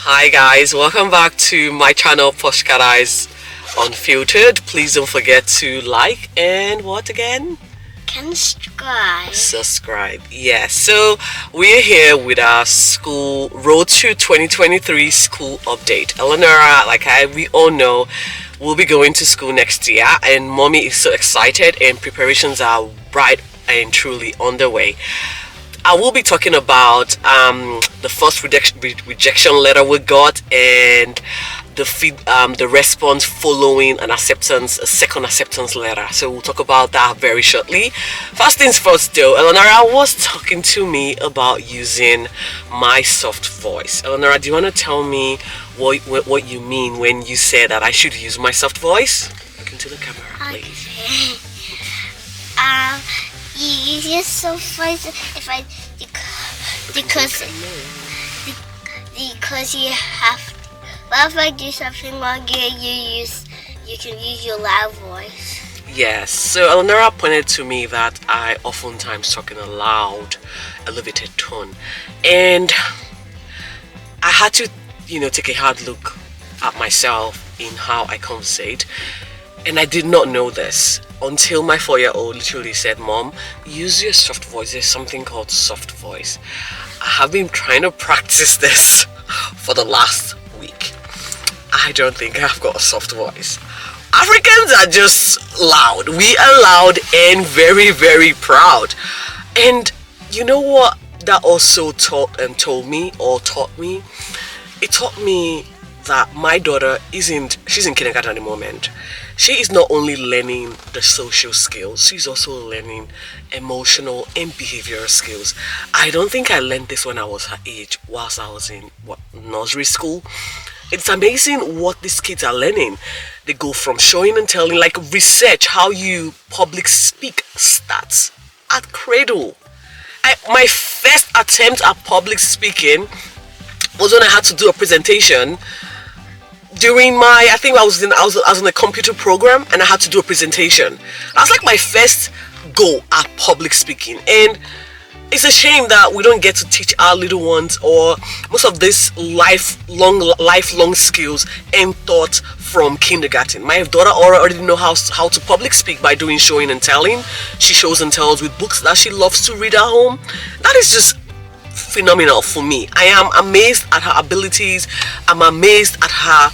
Hi guys, welcome back to my channel Poshcateyes Unfiltered. Please don't forget to like and what again? Can subscribe. Subscribe. Yes, so we're here with our school Road to 2023 school update. Eleonora, we all know, will be going to school next year, and mommy is so excited, and preparations are right and truly underway. I will be talking about the first rejection letter we got, and the response following a second acceptance letter. So we'll talk about that very shortly. First things first, though, Eleonora was talking to me about using my soft voice. Eleonora, do you want to tell me what you mean when you say that I should use my soft voice? Look into the camera, please. Okay. You use your soft voice because you have. Well, if I do something wrong, you can use your loud voice. Yes. So Eleonora pointed to me that I oftentimes talk in a loud, elevated tone, and I had to, take a hard look at myself in how I conversate. And I did not know this until my 4-year-old literally said, "Mom, use your soft voice. There's something called soft voice." I have been trying to practice this for the last week. I don't think I've got a soft voice. Africans are just loud. We are loud and very, very proud. And you know what that also taught me? It taught me that my daughter she's in kindergarten at the moment. She is not only learning the social skills, she's also learning emotional and behavioral skills. I don't think I learned this when I was her age, whilst I was in nursery school. It's amazing what these kids are learning. They go from showing and telling, like research how you public speak starts at cradle. My first attempt at public speaking was when I had to do a presentation during I was in a computer program, and I had to do a presentation. That was like my first go at public speaking, and it's a shame that we don't get to teach our little ones or most of this lifelong skills and thought from kindergarten. My daughter already know how to public speak by doing showing and telling. She shows and tells with books that she loves to read at home. That is just phenomenal for me. I am amazed at her abilities. I'm amazed at her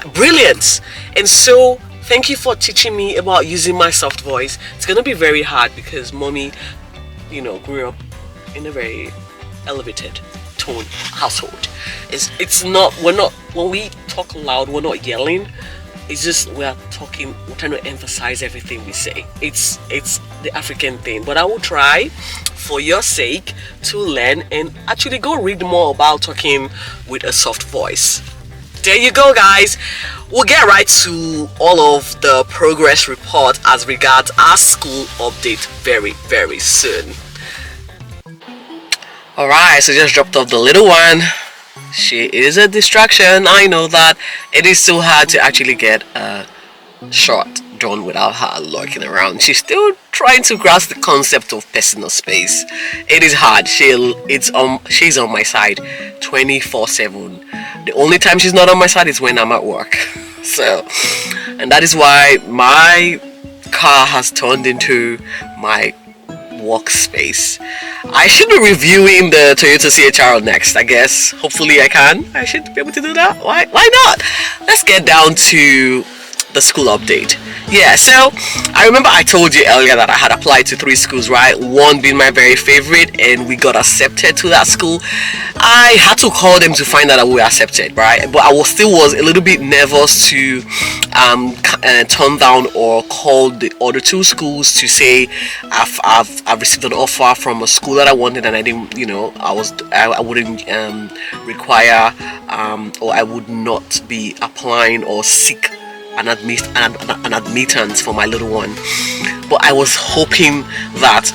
brilliance. And so thank you for teaching me about using my soft voice. It's gonna be very hard because mommy, grew up in a very elevated tone household. When we talk loud, we're not yelling. It's just we're trying to emphasize everything we say. It's the African thing. But I will try, for your sake, to learn and actually go read more about talking with a soft voice. There you go, guys. We'll get right to all of the progress report as regards our school update very, very soon. Alright, so just dropped off the little one. She is a distraction. I know that it is so hard to actually get a shot done without her lurking around. She's still trying to grasp the concept of personal space. It is hard. She's on my side 24/7. The only time she's not on my side is when I'm at work. So, and that is why my car has turned into my workspace. I should be reviewing the Toyota CHR next, I guess. Hopefully I can. I should be able to do that. Why not? Let's get down to the school update. Yeah, so I remember I told you earlier that I had applied to 3 schools, right? One being my very favorite, and we got accepted to that school. I had to call them to find out that we were accepted, right? But I was a little bit nervous to turn down or call the other 2 schools to say I've received an offer from a school that I wanted, and I didn't, I wouldn't require or I would not be applying or seek an admittance for my little one. But I was hoping that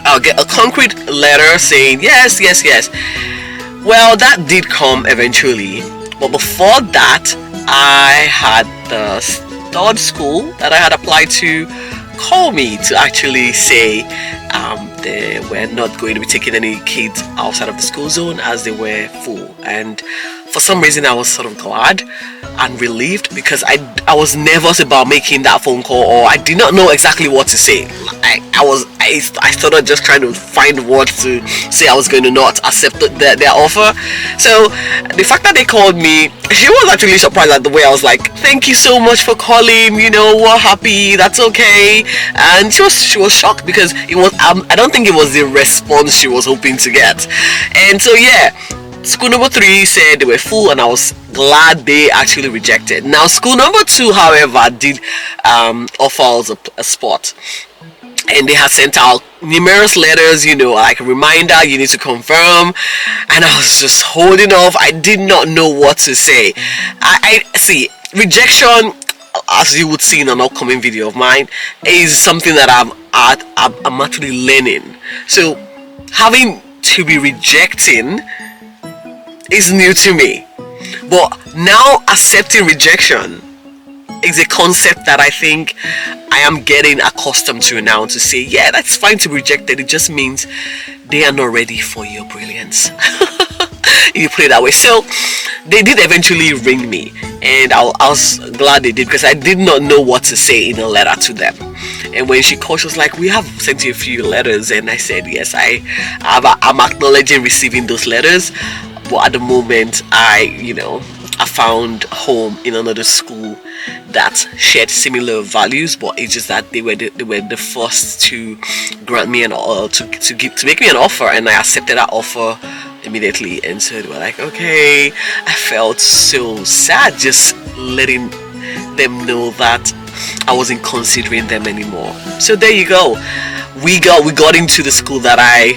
I'll get a concrete letter saying yes. Well, that did come eventually, but before that I had the 3rd school that I had applied to call me to actually say they were not going to be taking any kids outside of the school zone as they were full. And for some reason I was sort of glad and relieved, because I was nervous about making that phone call, or I did not know exactly what to say. I started just trying to find words to say I was going to not accept their offer. So the fact that they called me, she was actually surprised at the way I was like, thank you so much for calling, we're happy, that's okay. And she was shocked, because it was I don't think it was the response she was hoping to get. And so yeah, school number 3 said they were full, and I was glad they actually rejected. Now school number 2, however, did offer us a spot, and they had sent out numerous letters, like a reminder, you need to confirm. And I was just holding off. I did not know what to say. I see, rejection, as you would see in an upcoming video of mine, is something that I'm actually learning. So having to be rejecting is new to me, but now accepting rejection is a concept that I think I am getting accustomed to now, to say, yeah, that's fine to be rejected. It just means they are not ready for your brilliance. You put it that way. So they did eventually ring me, and I was glad they did, because I did not know what to say in a letter to them. And when she called, she was like, we have sent you a few letters. And I said, yes, I'm acknowledging receiving those letters, but at the moment I found home in another school that shared similar values, but it's just that they were the first to grant me to make me an offer, and I accepted that offer immediately. And so they were like, okay. I felt so sad just letting them know that I wasn't considering them anymore. So there you go. We got into the school that I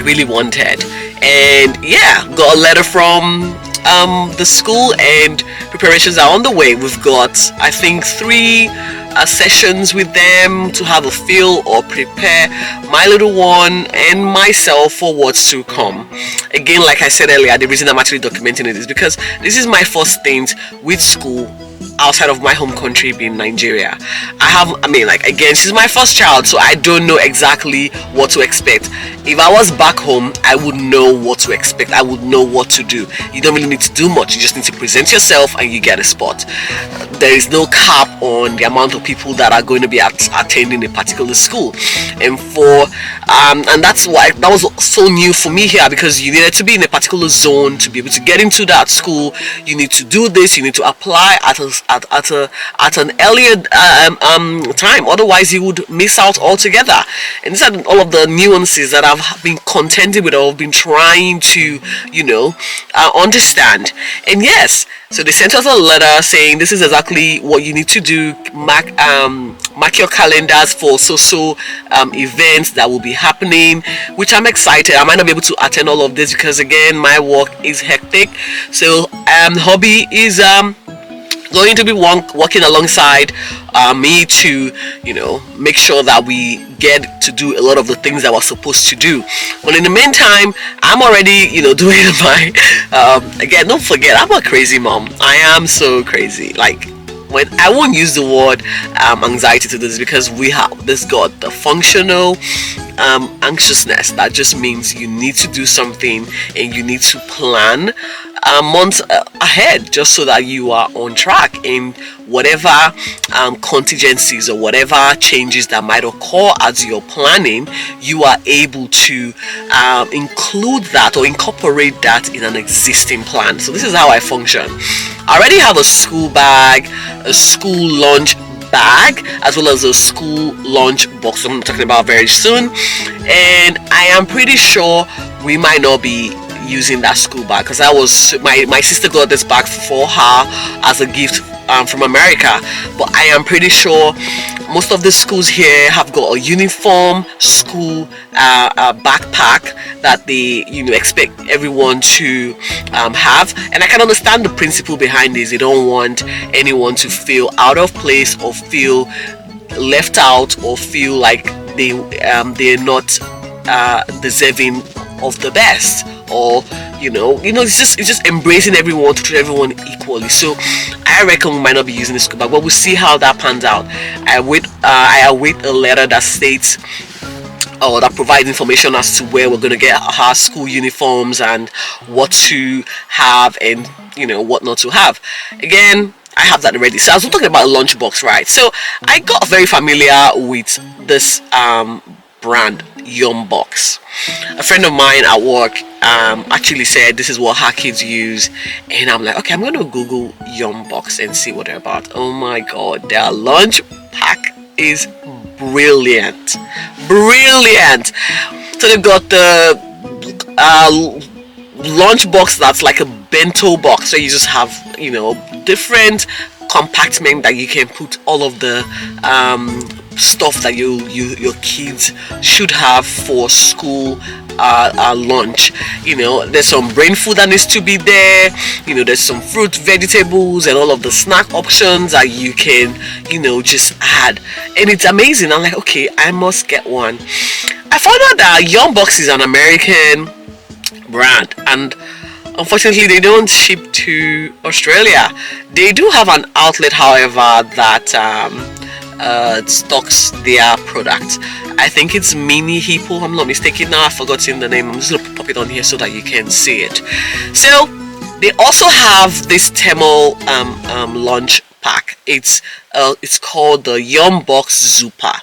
really wanted, and yeah, got a letter from the school, and preparations are on the way. We've got, I think, 3 sessions with them to have a feel or prepare my little one and myself for what's to come. Again, like I said earlier, the reason I'm actually documenting it is because this is my first stint with school outside of my home country, being Nigeria. Again, she's my first child, so I don't know exactly what to expect. If I was back home, I would know what to expect. I would know what to do. You don't really need to do much. You just need to present yourself and you get a spot. There is no cap on the amount of people that are going to be attending a particular school. And that's why that was so new for me here, because you needed to be in a particular zone to be able to get into that school. You need to do this. You need to apply at an earlier time, otherwise you would miss out altogether. And these are all of the nuances that I've been contending with, or I've been trying to understand. And yes, so they sent us a letter saying this is exactly what you need to do. Mark your calendars for so events that will be happening, which I'm excited. I might not be able to attend all of this because again my work is hectic. So hobby is going to be working alongside me to make sure that we get to do a lot of the things that we're supposed to do. But in the meantime, I'm already doing my again, don't forget, I'm a crazy mom. I am so crazy. Like, when I won't use the word anxiety to this, because we have this got the functional anxiousness. That just means you need to do something and you need to plan months ahead, just so that you are on track in whatever contingencies or whatever changes that might occur as you're planning. You are able to include that or incorporate that in an existing plan. So this is how I function. I already have a school bag, a school lunch bag, as well as a school lunch box I'm talking about very soon, and I am pretty sure we might not be using that school bag, because I was my sister got this bag for her as a gift from America. But I am pretty sure most of the schools here have got a uniform school backpack that they expect everyone to have, and I can understand the principle behind this. They don't want anyone to feel out of place or feel left out or feel like they're not deserving of the best, or it's just embracing everyone, to treat everyone equally. So I reckon we might not be using the school bag, but we'll see how that pans out. I await a letter that states or that provides information as to where we're going to get our school uniforms and what to have and what not to have. Again, I have that already. So I was talking about Lunchbox, right? So I got very familiar with this brand, Yumbox. A friend of mine at work actually said this is what her kids use, and I'm like, okay, I'm gonna Google Yumbox and see what they're about. Oh my god, their lunch pack is brilliant. So they've got the lunchbox that's like a bento box, so you just have different compartment that you can put all of the stuff that your kids should have for school lunch. There's some brain food that needs to be there. There's some fruit, vegetables, and all of the snack options that you can just add, and it's amazing. I'm like, okay, I must get one. I found out that Yumbox is an American brand, and unfortunately they don't ship to Australia. They do have an outlet, however, that stocks their product. I think it's Mini Hippo, I'm not mistaken. Now I've forgotten the name. I'm just gonna pop it on here so that you can see it. So they also have this thermal lunch pack. It's called the Yumbox Zupa.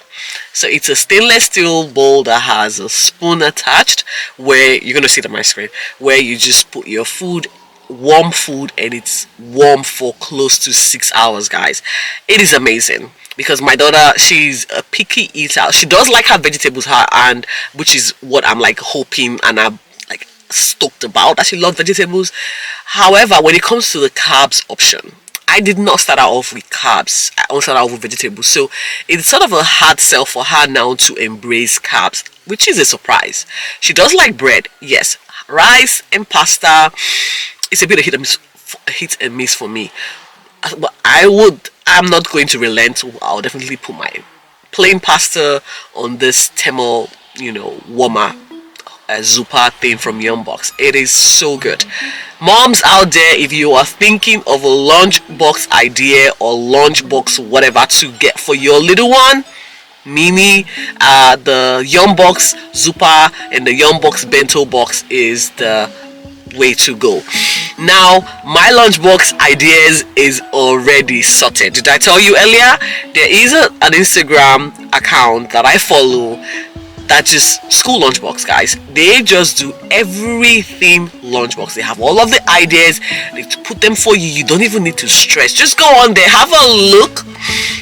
So it's a stainless steel bowl that has a spoon attached, where you're gonna see it on my screen, where you just put your food, warm food, and it's warm for close to 6 hours, guys. It is amazing, because my daughter, she's a picky eater. She does like her vegetables, and which is what I'm like hoping and I'm like stoked about, that she loves vegetables. However, when it comes to the carbs option, I did not start out off with carbs. I only started out with vegetables. So it's sort of a hard sell for her now to embrace carbs, which is a surprise. She does like bread, yes. Rice and pasta, it's a bit of hit and miss for me. But I'm not going to relent. I'll definitely put my plain pasta on this thermal, warmer Zupa thing from Yumbox. It is so good. Moms out there, if you are thinking of a lunchbox idea or lunchbox whatever to get for your little one, Mini, the Yumbox Zupa and the Yumbox bento box is the way to go. Now my lunchbox ideas is already sorted. Did I tell you earlier? There is an Instagram account that I follow that is school lunchbox, guys. They just do everything lunchbox. They have all of the ideas, they put them for you. You don't even need to stress. Just go on there, have a look.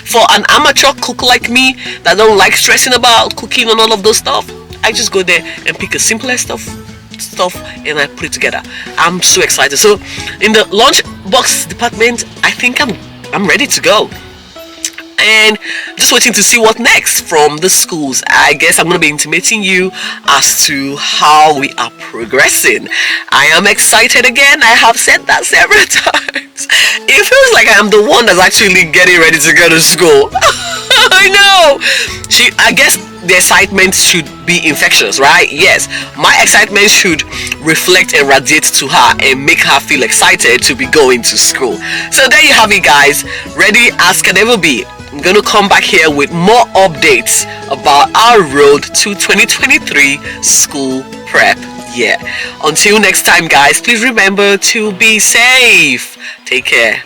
For an amateur cook like me that don't like stressing about cooking and all of those stuff, I just go there and pick a simpler stuff and I put it together. I'm so excited. So in the lunchbox department, I think I'm ready to go, and just waiting to see what next from the schools. I guess I'm going to be intimating you as to how we are progressing. I am excited again. I have said that several times. It feels like I am the one that's actually getting ready to go to school. I know. I guess the excitement should be infectious, right? Yes, my excitement should reflect and radiate to her and make her feel excited to be going to school. So there you have it, guys. Ready as can ever be. I'm going to come back here with more updates about our road to 2023 school prep year. Until next time, guys, please remember to be safe. Take care.